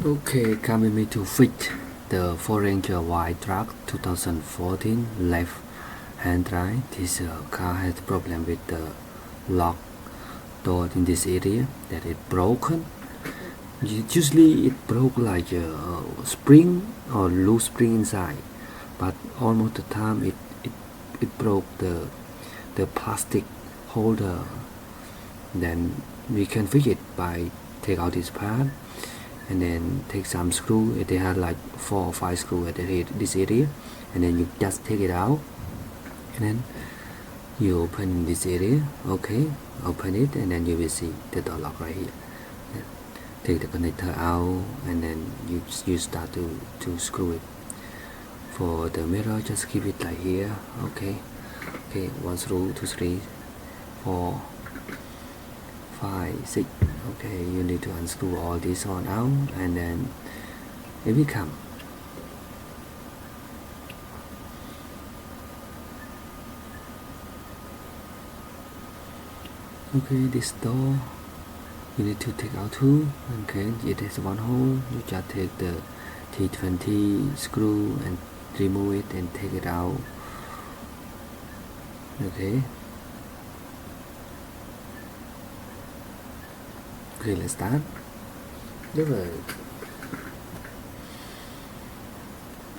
Okay, coming me to fit the Ford Ranger Wildtrak 2014 left hand drive. This car has problem with the lock door in this area that it broken. Usually it broke like a spring or loose spring inside, but almost the time it broke the plastic holder. Then we can fix it by take out this part and then take some screw. They had like 4 or 5 screws at this area, and then you just take it out and then you open this area. Okay, open it and then you will see the door lock right here. Take the connector out and then you start to screw it. For the mirror, just keep it like here. Okay, 1 screw, 2, 3, 4, 5, 6. Okay, you need to unscrew all this on out and then it will come. Okay, this door you need to take out too. Okay, it has 1 hole. You just take the T20 screw and remove it and take it out. Okay, let's start.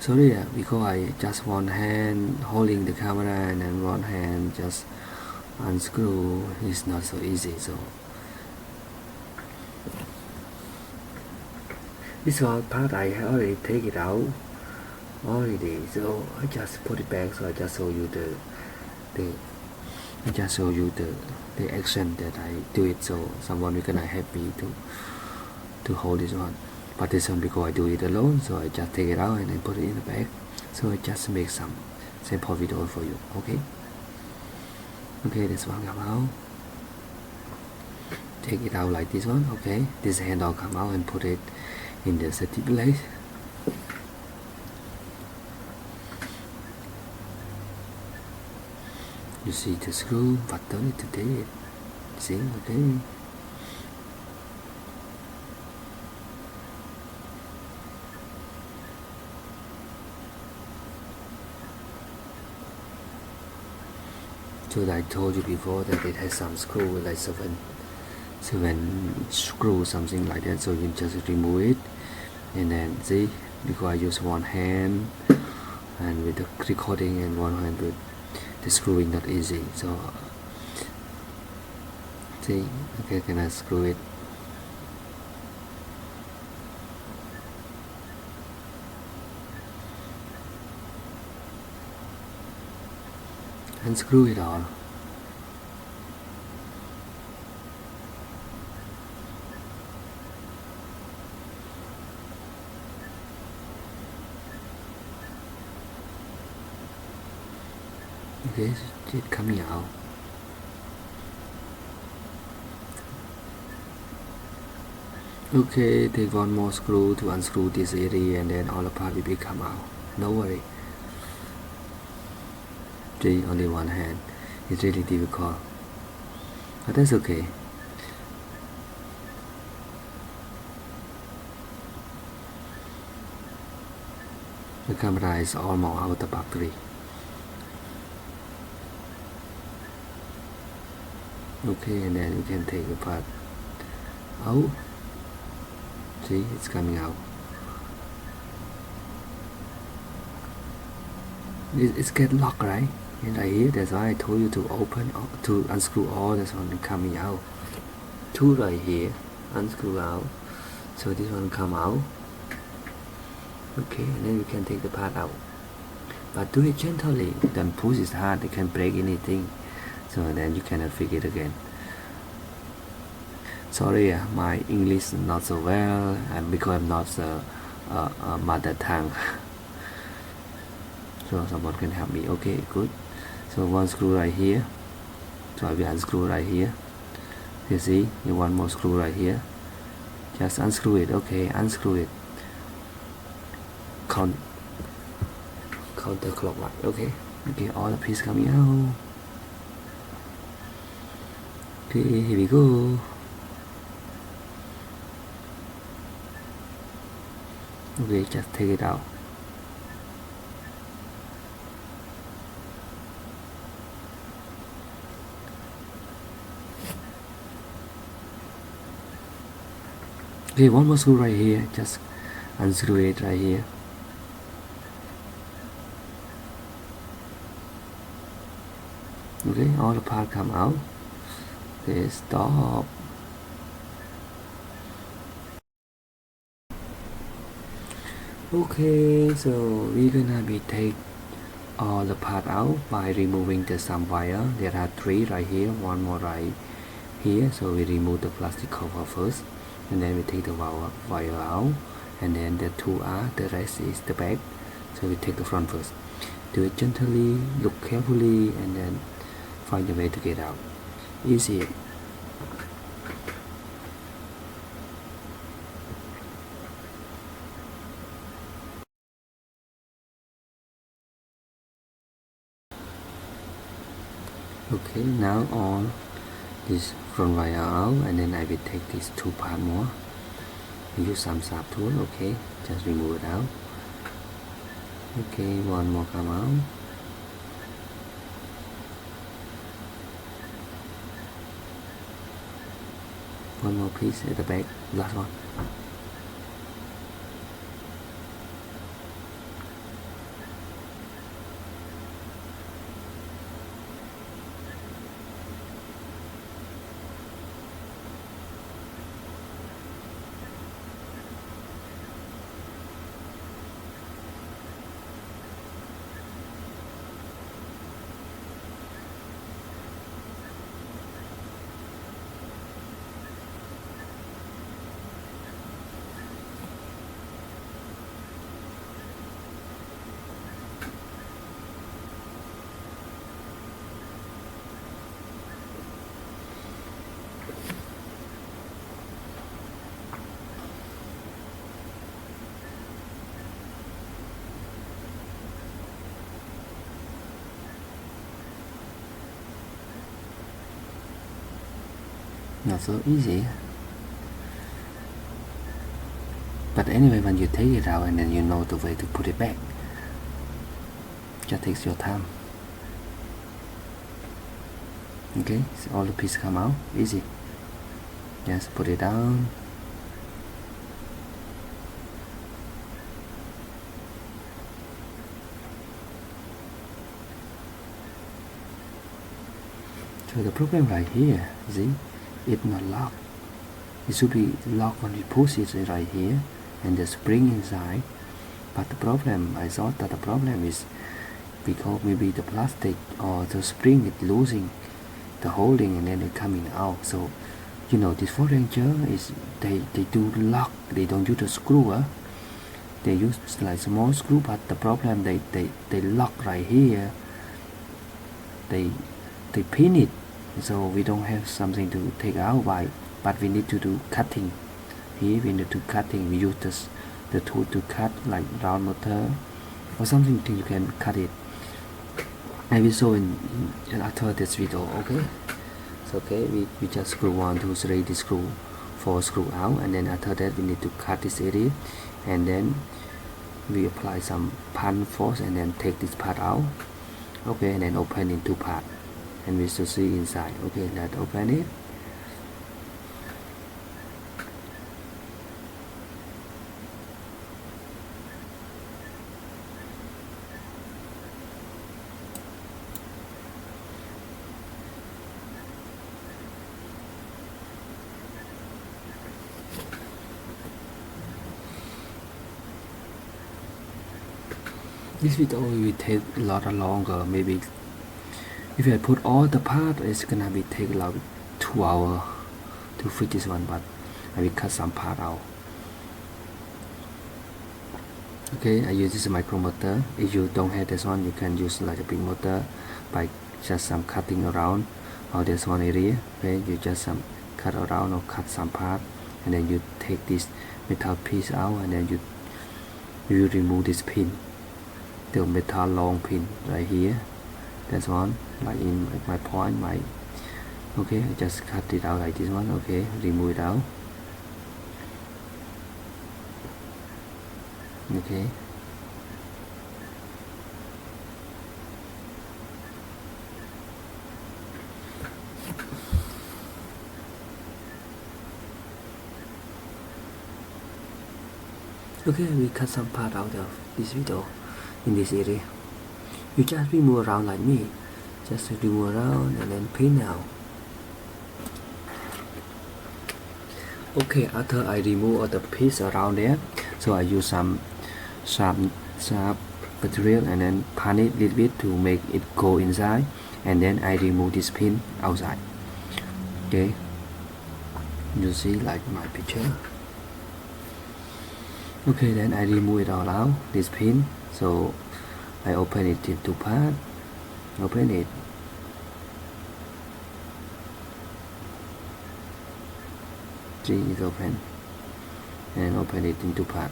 Sorry, because I just one hand holding the camera and then one hand just unscrew. It's not so easy. So this one part I already take it out already, so I just put it back. So I just show you the action that I do it, so someone is gonna help me to hold this one. But this one, because I do it alone, so I just take it out and then put it in the bag. So I just make some sample video for you. Okay, this one come out. Take it out like this one. Okay, this handle come out and put it in the safety place. You see the screw, but don't need to take it. See, okay. So I told you before that it has some screw, like seven screw, something like that. So you just remove it, and then see, because I use one hand and with the recording and one hand with the screwing not easy. So see, okay, can I screw it? Unscrew it all. Okay, it's coming out. Okay, take one more screw to unscrew this area and then all the part will come out. No worry. See, only one hand. It's really difficult, but that's okay. The camera is almost out of the battery. Okay, and then you can take the part out. See, it's coming out. It's get locked, right? And right here, that's why I told you to to unscrew all. This one coming out. 2 right here, unscrew out. So this one come out. Okay, and then you can take the part out. But do it gently. Don't push it hard. It can break anything. So then you cannot fix it again. Sorry, my English is not so well, and because I'm not a mother tongue. So someone can help me. Okay, good. So 1 screw right here. So I will unscrew right here. You see, you want more screw right here. Just unscrew it. Okay, unscrew it. Counterclockwise. Okay, all the pieces coming out. Okay, here we go. Okay, just take it out. Okay, one more screw right here, just unscrew it right here. Okay, all the part come out. Okay, stop. Okay, so we're gonna be take all the part out by removing the some wire. There are 3 right here, one more right here. So we remove the plastic cover first, and then we take the wire out, and then the 2 are, the rest is the back. So we take the front first. Do it gently, look carefully, and then find a way to get out. Easy. Okay, now all this front wire out, and then I will take these 2 part more. Use some sharp tool. Okay, just remove it out. Okay, one more come out. One more piece at the back, last one. Not so easy. But anyway, when you take it out and then you know the way to put it back, just takes your time. Okay, so all the pieces come out, easy. Just put it down. So the problem right here, see, it's not locked. It should be locked when you push it right here and the spring inside. But the problem, I thought that the problem is because maybe the plastic or the spring is losing the holding and then it coming out. So you know this Ford Ranger is they do lock, they don't use the screw. They use like small screw, but the problem they lock right here. They pin it, so we don't have something to take out by, but we need to do cutting. Here we need to cutting. We use the tool to cut, like round motor or something till you can cut it. I will show in after this video. Okay, so okay, we just screw 1 2 3 this screw 4 screw out, and then after that we need to cut this area, and then we apply some punch force and then take this part out. Okay, and then open in 2 parts, and we should see inside. Okay, let's open it. This video will take a lot longer. Maybe if I put all the part, it's gonna be take like 2 hours to fit this one, but I will cut some part out. Okay, I use this micro motor. If you don't have this one, you can use like a big motor by just some cutting around or this one area. Okay, you just cut around or cut some part, and then you take this metal piece out, and then you remove this pin, the metal long pin right here. That's one, like in my point, okay, I just cut it out like this one. Okay, remove it out. Okay. Okay, we cut some part out of this video in this area. You just remove around like me. Just remove around and then pin out. Okay, after I remove all the piece around there, so I use some sharp material and then pan it a little bit to make it go inside, and then I remove this pin outside. Okay, you see like my picture. Okay, then I remove it all out, this pin. So I open it into part, open it. See, it's open, and open it into part.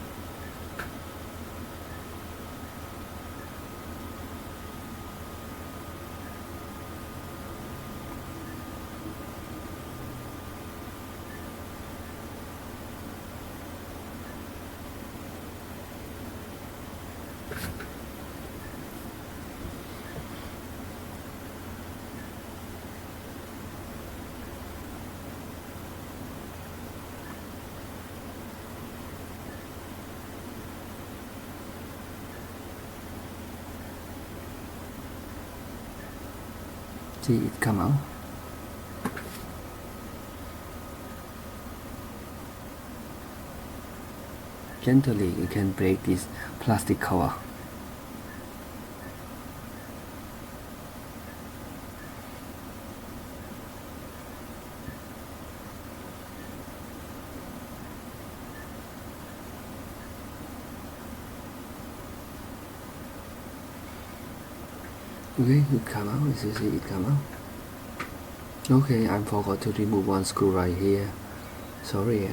See, it come out. Gently, you can break this plastic cover. Okay, it come out. You see, it come out. Okay, I forgot to remove one screw right here. Sorry.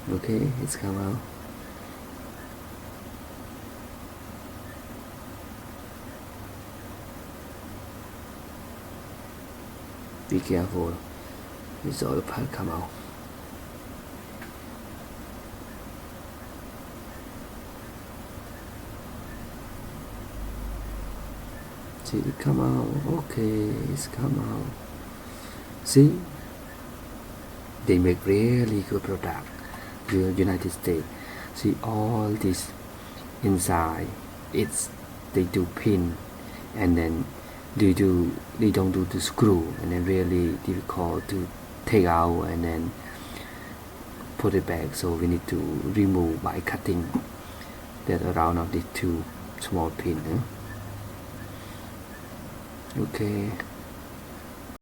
Okay, it's come out. Be careful. It's all the part come out. See, it come out. Okay, it's come out. See, they make really good product. The United States. See, all this inside, it's they do pin, and then they don't do the screw, and then really difficult to take out and then put it back. So we need to remove by cutting that around of the two small pin. Okay.